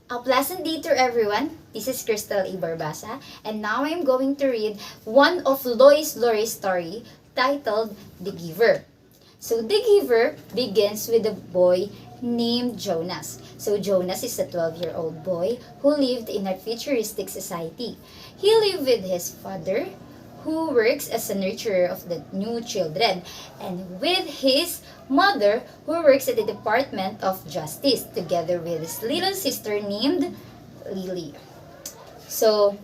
A pleasant day to everyone. This is Crystal Ibarbasa, and now I'm going to read one of Lois Lori's story titled The Giver. So The Giver begins with a boy named Jonas. So Jonas is a 12-year-old boy who lived in a futuristic society. He lived with his father, who works as a nurturer of the new children, and with his mother, who works at the Department of Justice, together with his little sister named Lily. So,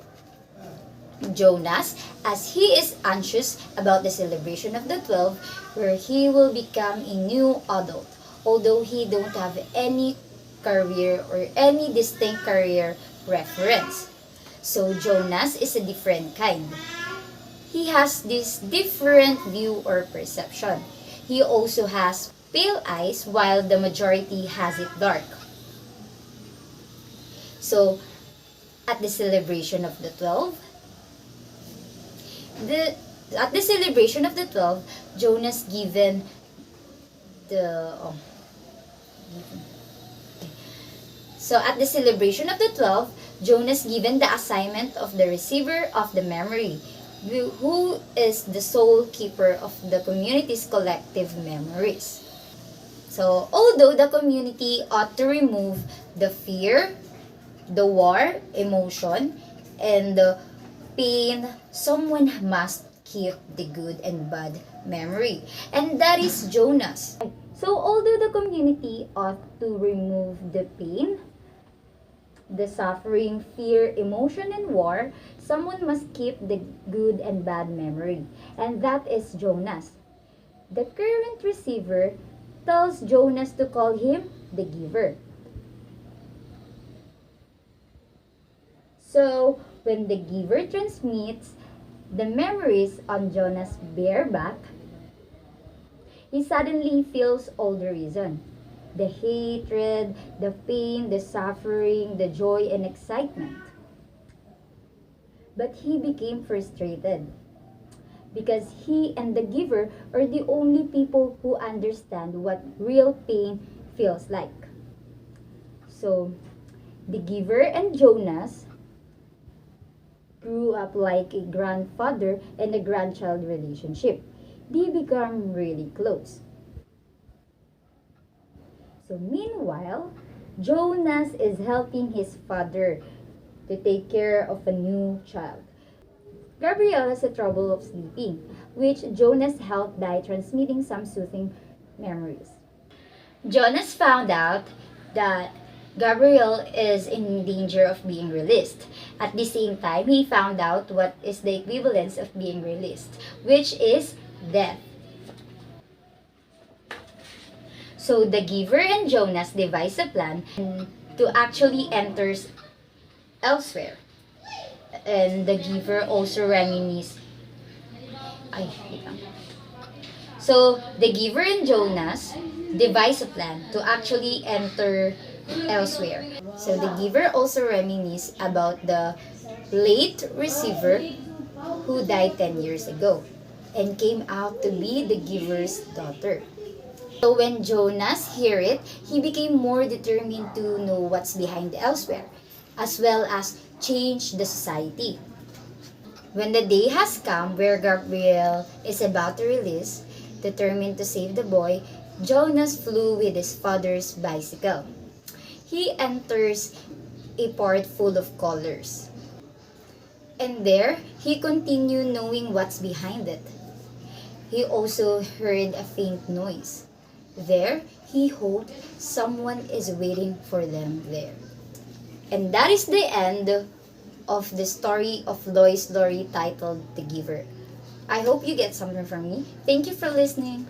Jonas, as he is anxious about the celebration of the 12, where he will become a new adult, although he don't have any career or any distinct career reference. So, Jonas is a different kind. He has this different view or perception. He also has pale eyes while the majority has it dark. So, at the celebration of the 12, Jonas given the So at the celebration of the 12, Jonas given the assignment of the receiver of the memory, who is the sole keeper of the community's collective memories. So, although the community ought to remove the fear, the war, emotion, and the pain, someone must keep the good and bad memory. And that is Jonas. So, although the community ought to remove the pain, the suffering, fear, emotion, and war, someone must keep the good and bad memory. And that is Jonas. The current receiver tells Jonas to call him the giver. So, when the giver transmits the memories on Jonas' bare back, he suddenly feels all the reason. The hatred, the pain, the suffering, the joy, and excitement. But he became frustrated because he and the giver are the only people who understand what real pain feels like. So, the giver and Jonas grew up like a grandfather and a grandchild relationship. They become really close. So meanwhile, Jonas is helping his father to take care of a new child. Gabriel has a trouble of sleeping, which Jonas helped by transmitting some soothing memories. Jonas found out that Gabriel is in danger of being released. At the same time, he found out what is the equivalence of being released, which is death. So the giver and Jonas devise a plan to actually enter elsewhere. And the giver also reminisces. So the giver and Jonas devise a plan to actually enter elsewhere. So the giver also reminisces about the late receiver who died 10 years ago and came out to be the giver's daughter. So when Jonas heard it, he became more determined to know what's behind elsewhere, as well as change the society. When the day has come where Gabriel is about to release, determined to save the boy, Jonas flew with his father's bicycle. He enters a part full of colors. And there, he continued knowing what's behind it. He also heard a faint noise. There, he hoped someone is waiting for them there. And that is the end of the story of Lois Lori titled The Giver. I hope you get something from me. Thank you for listening.